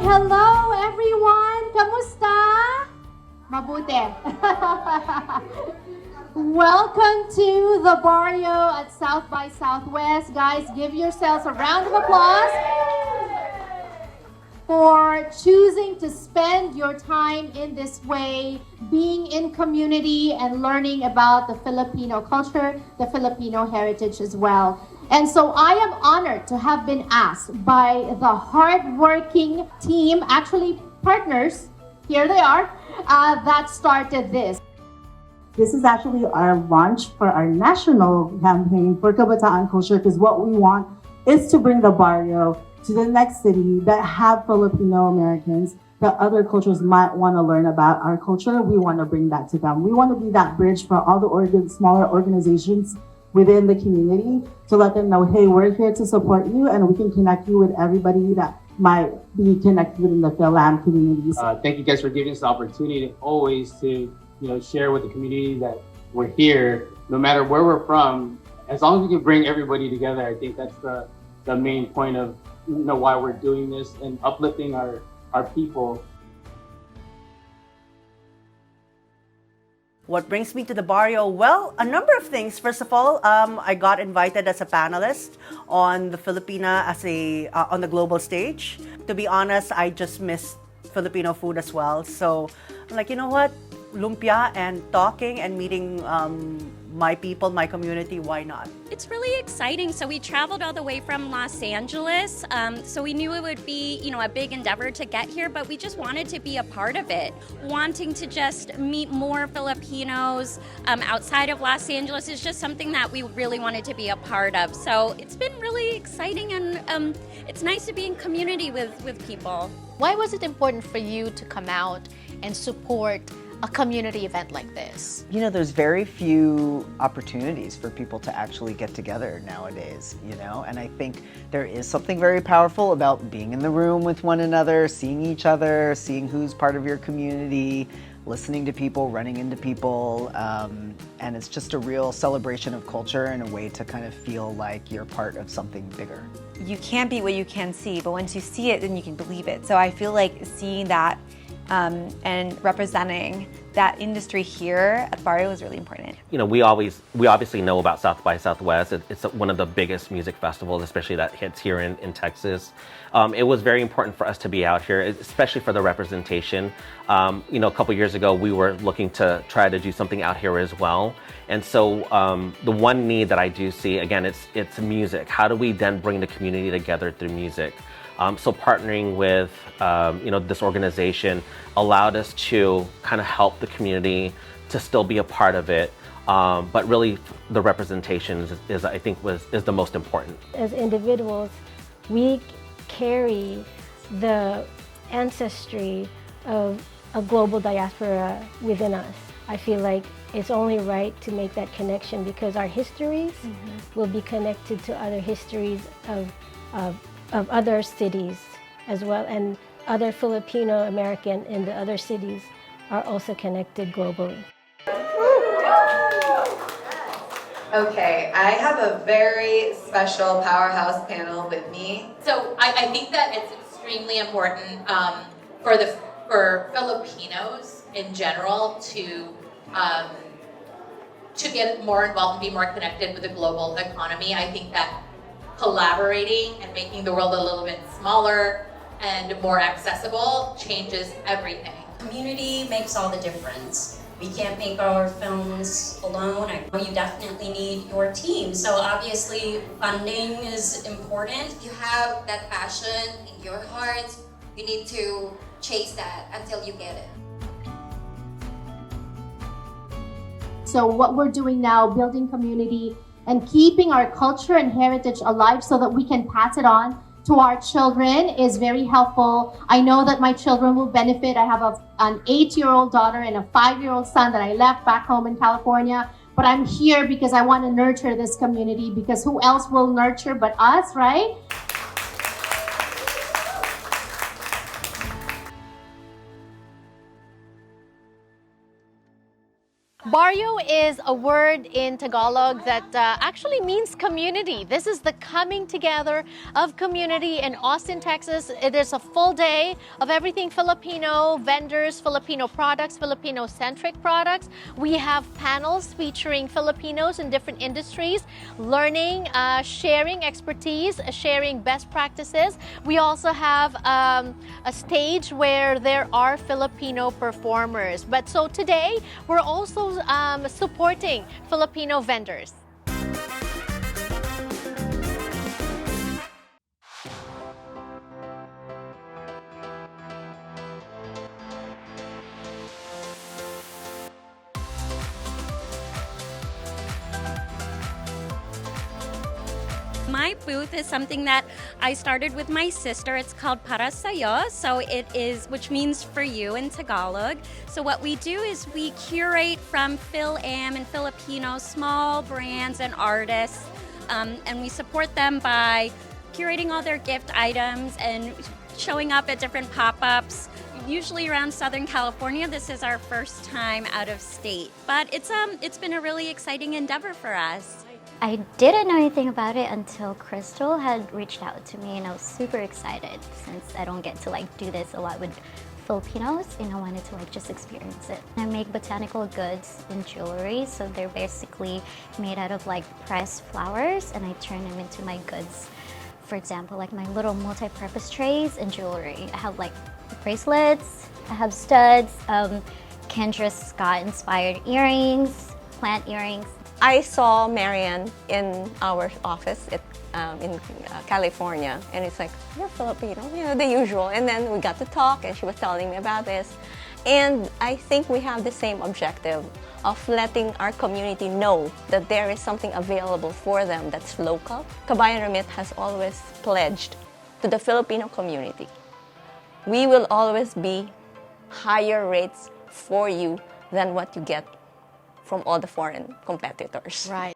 hello everyone! Kamusta? Mabuti. Welcome to the Barrio at South by Southwest. Guys, give yourselves a round of applause for choosing to spend your time in this way, being in community and learning about the Filipino culture, the Filipino heritage as well. And so I am honored to have been asked by the hardworking team, actually partners, here they are, that started this. This is actually our launch for our national campaign for Kabataan Culture, because what we want is to bring the Barrio to the next city that have Filipino Americans that other cultures might want to learn about our culture. We want to bring that to them. We want to be that bridge for all the smaller organizations within the community to let them know, hey, we're here to support you and we can connect you with everybody that might be connected in the FIl-Am communities. Thank you guys for giving us the opportunity always to share with the community that we're here, no matter where we're from. As long as we can bring everybody together, I think that's the main point of why we're doing this and uplifting our people. What brings me to the Barrio? Well, a number of things. First of all, I got invited as a panelist on the Filipina on the global stage. To be honest, I just missed Filipino food as well. So I'm like, you know what? Lumpia and talking and meeting my people, my community, why not? It's really exciting. So we traveled all the way from Los Angeles. So we knew it would be, a big endeavor to get here, but we just wanted to be a part of it. Wanting to just meet more Filipinos outside of Los Angeles is just something that we really wanted to be a part of. So it's been really exciting, and it's nice to be in community with people. Why was it important for you to come out and support a community event like this? There's very few opportunities for people to actually get together nowadays, and I think there is something very powerful about being in the room with one another, seeing each other, seeing who's part of your community, listening to people, running into people, and it's just a real celebration of culture and a way to kind of feel like you're part of something bigger. You can't be what you can see, but once you see it, then you can believe it. So I feel like seeing that and representing that industry here at Barrio is really important. We obviously know about South by Southwest. It's one of the biggest music festivals, especially that hits here in Texas. It was very important for us to be out here, especially for the representation. A couple years ago, we were looking to try to do something out here as well. And so the one need that I do see, again, it's music. How do we then bring the community together through music? So partnering with this organization allowed us to kind of help the community to still be a part of it, but really the representation is the most important. As individuals, we carry the ancestry of a global diaspora within us. I feel like it's only right to make that connection because our histories will be connected to other histories of other cities as well, and other Filipino American in the other cities are also connected globally. Okay, I have a very special powerhouse panel with me. So I think that it's extremely important for Filipinos in general to get more involved and be more connected with the global economy. I think that collaborating and making the world a little bit smaller and more accessible changes everything. Community makes all the difference. We can't make our films alone. You definitely need your team. So obviously funding is important. If you have that passion in your heart, you need to chase that until you get it. So what we're doing now, building community and keeping our culture and heritage alive so that we can pass it on to our children is very helpful. I know that my children will benefit. I have an 8-year-old daughter and a 5-year-old son that I left back home in California. But I'm here because I want to nurture this community, because who else will nurture but us, right? Barrio is a word in Tagalog that actually means community. This is the coming together of community in Austin, Texas. It is a full day of everything Filipino, vendors, Filipino products, Filipino-centric products. We have panels featuring Filipinos in different industries, learning, sharing expertise, sharing best practices. We also have a stage where there are Filipino performers. But so today, we're also supporting Filipino vendors. My booth is something that I started with my sister. It's called Para Sa'yo, so it is, which means for you in Tagalog. So what we do is we curate from FIl-Am and Filipino small brands and artists, and we support them by curating all their gift items and showing up at different pop-ups, usually around Southern California. This is our first time out of state, but it's been a really exciting endeavor for us. I didn't know anything about it until Crystal had reached out to me, and I was super excited since I don't get to do this a lot with Filipinos, and I wanted to just experience it. I make botanical goods and jewelry, so they're basically made out of pressed flowers, and I turn them into my goods. For example, my little multi-purpose trays and jewelry. I have bracelets, I have studs, Kendra Scott inspired earrings, plant earrings. I saw Marianne in our office in California, and it's like, you're Filipino, the usual. And then we got to talk, and she was telling me about this. And I think we have the same objective of letting our community know that there is something available for them that's local. Kabayan Remit has always pledged to the Filipino community, we will always be higher rates for you than what you get from all the foreign competitors. Right.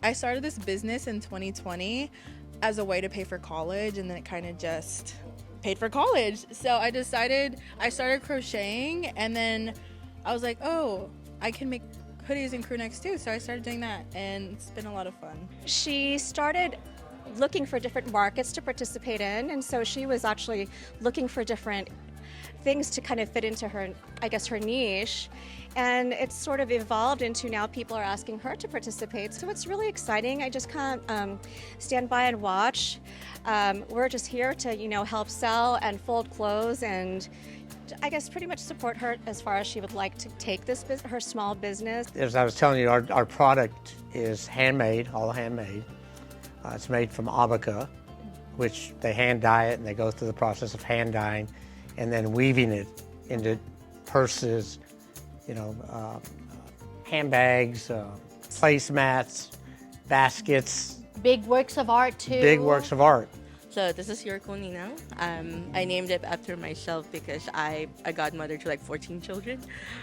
I started this business in 2020 as a way to pay for college, and then it kind of just paid for college. So I started crocheting, and then I was like, oh, I can make hoodies and crew necks too. So I started doing that, and it's been a lot of fun. She started looking for different markets to participate in, and so she was actually looking for different things to kind of fit into her, her niche. And it's sort of evolved into now people are asking her to participate. So it's really exciting. I just can't stand by and watch. We're just here to, help sell and fold clothes and pretty much support her as far as she would like to take this her small business. As I was telling you, our product is handmade, all handmade. It's made from abaca, which they hand dye it, and they go through the process of hand dyeing and then weaving it into purses, handbags, placemats, baskets. Big works of art too. Big works of art. So this is your Kunina. I named it after myself because I godmother to 14 children.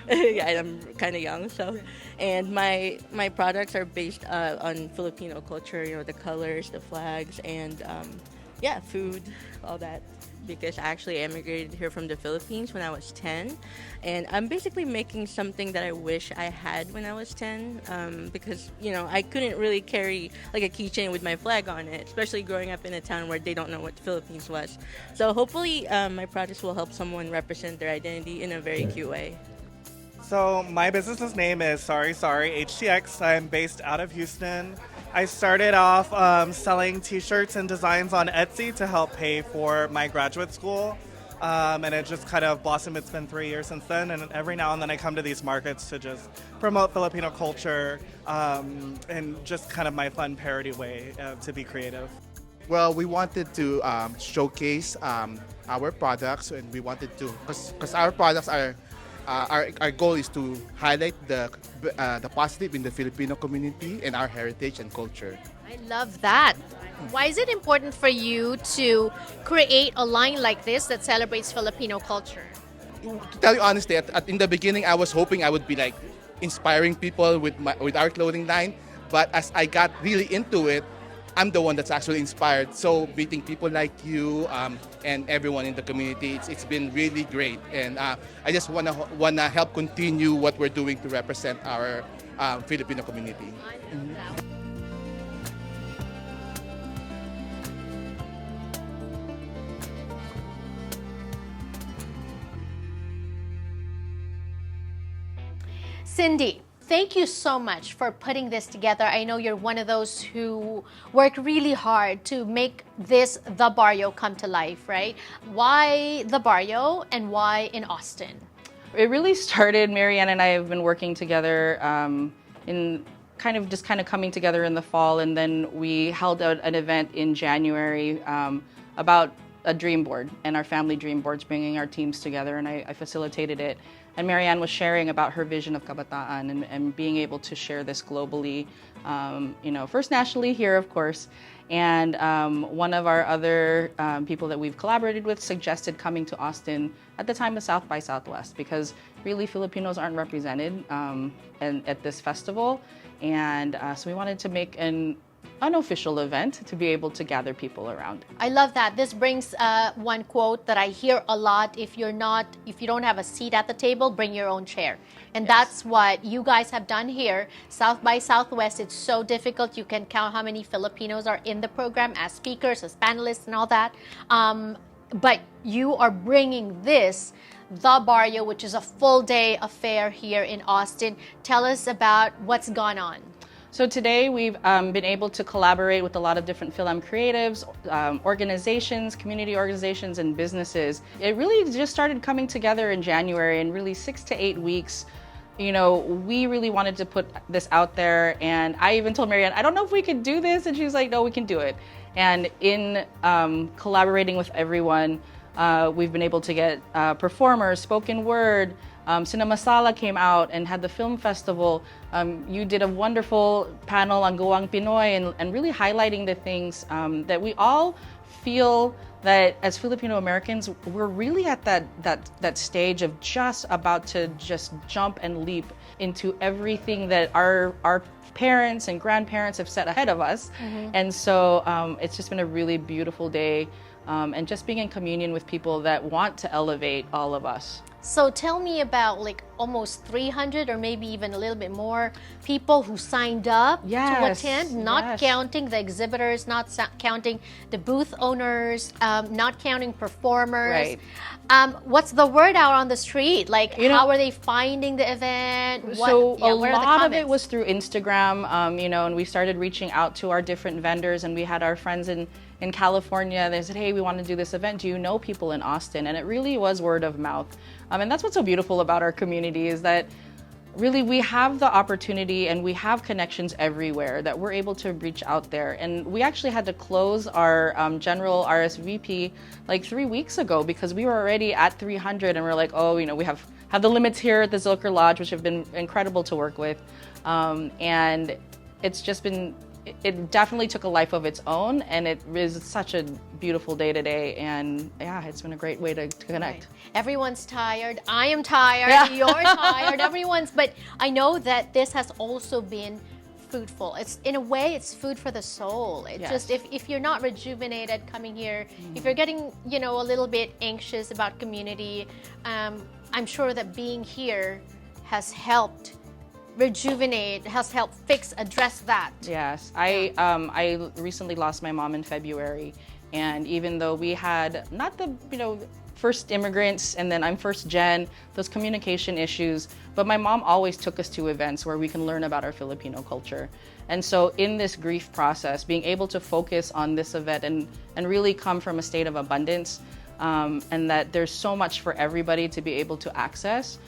Yeah, I'm kind of young, so. And my products are based on Filipino culture, the colors, the flags, and food, all that. Because I actually emigrated here from the Philippines when I was 10. And I'm basically making something that I wish I had when I was 10 because, I couldn't really carry a keychain with my flag on it, especially growing up in a town where they don't know what the Philippines was. So hopefully my products will help someone represent their identity in a very cute way. So my business's name is Sorry HTX. I'm based out of Houston. I started off selling t-shirts and designs on Etsy to help pay for my graduate school. And it just kind of blossomed. It's been 3 years since then. And every now and then I come to these markets to just promote Filipino culture and just kind of my fun parody way to be creative. Well, we wanted to showcase our products, and we wanted to, because our products are, our goal is to highlight the positive in the Filipino community and our heritage and culture. I love that. Why is it important for you to create a line like this that celebrates Filipino culture? To tell you honestly, in the beginning, I was hoping I would be inspiring people with our clothing line, but as I got really into it, I'm the one that's actually inspired. So meeting people like you and everyone in the community, it's been really great. And I just wanna help continue what we're doing to represent our Filipino community. Cyndi, thank you so much for putting this together. I know you're one of those who work really hard to make this The Barrio come to life, right? Why The Barrio and why in Austin? It really started, Marianne and I have been working together in kind of coming together in the fall, and then we held out an event in January about a dream board and our family dream boards, bringing our teams together, and I facilitated it. And Marianne was sharing about her vision of Kabataan and being able to share this globally, first nationally here, of course. And one of our other people that we've collaborated with suggested coming to Austin at the time of South by Southwest, because really Filipinos aren't represented at this festival. And so we wanted to make an unofficial event to be able to gather people around. I love that. This brings one quote that I hear a lot: if you don't have a seat at the table, bring your own chair. And that's what you guys have done here. South by Southwest, it's so difficult. You can count how many Filipinos are in the program as speakers, as panelists and all that. But you are bringing this, The Barrio, which is a full day affair here in Austin. Tell us about what's gone on. So today we've been able to collaborate with a lot of different FIl-Am creatives, organizations, community organizations, and businesses. It really just started coming together in January, and really 6 to 8 weeks, we really wanted to put this out there. And I even told Marianne, I don't know if we could do this. And she was like, no, we can do it. And in collaborating with everyone, we've been able to get performers, spoken word, Cinema Sala came out and had the film festival. You did a wonderful panel on Gawang Pinoy and really highlighting the things that we all feel that as Filipino Americans, we're really at that stage of just about to just jump and leap into everything that our parents and grandparents have set ahead of us. And so it's just been a really beautiful day, and just being in communion with people that want to elevate all of us. So tell me about almost 300 or maybe even a little bit more people who signed up to attend, not counting the exhibitors, not counting the booth owners, not counting performers. Right. What's the word out on the street? How are they finding the event? So a lot of it was through Instagram, and we started reaching out to our different vendors, and we had our friends in California. They said, hey, we want to do this event. Do you know people in Austin? And it really was word of mouth. And that's what's so beautiful about our community, is that really we have the opportunity and we have connections everywhere that we're able to reach out there. And we actually had to close our general RSVP 3 weeks ago because we were already at 300, and we're like, oh, we have the limits here at the Zilker Lodge, which have been incredible to work with. And it's just been, it definitely took a life of its own, and it is such a beautiful day today, and it's been a great way to connect. Everyone's tired. I am tired. You're tired. But I know that this has also been fruitful. It's, in a way, it's food for the soul. It just, if you're not rejuvenated coming here, if you're getting, a little bit anxious about community, I'm sure that being here has helped rejuvenate, has helped address that. Yes, I recently lost my mom in February, and even though we had not the first immigrants, and then I'm first gen, those communication issues, but my mom always took us to events where we can learn about our Filipino culture. And so in this grief process, being able to focus on this event and really come from a state of abundance, and that there's so much for everybody to be able to access,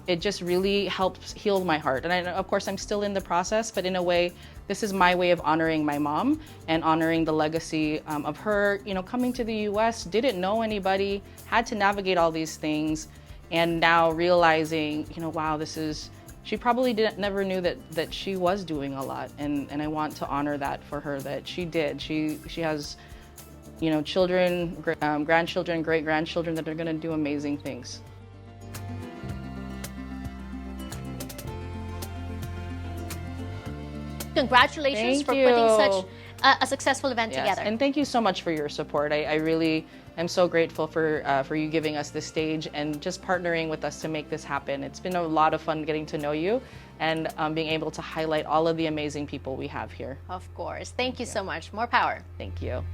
it just really helps heal my heart. And of course, I'm still in the process, but in a way, this is my way of honoring my mom and honoring the legacy of her, coming to the US, didn't know anybody, had to navigate all these things, and now realizing, wow, she probably never knew that she was doing a lot, and I want to honor that for her, that she did. She has, children, grandchildren, great-grandchildren that are gonna do amazing things. Congratulations for putting such a successful event Yes, together. and thank you so much for your support. I really am so grateful for you giving us this stage and just partnering with us to make this happen. It's been a lot of fun getting to know you and being able to highlight all of the amazing people we have here. Of course. Thank you so much. More power. Thank you.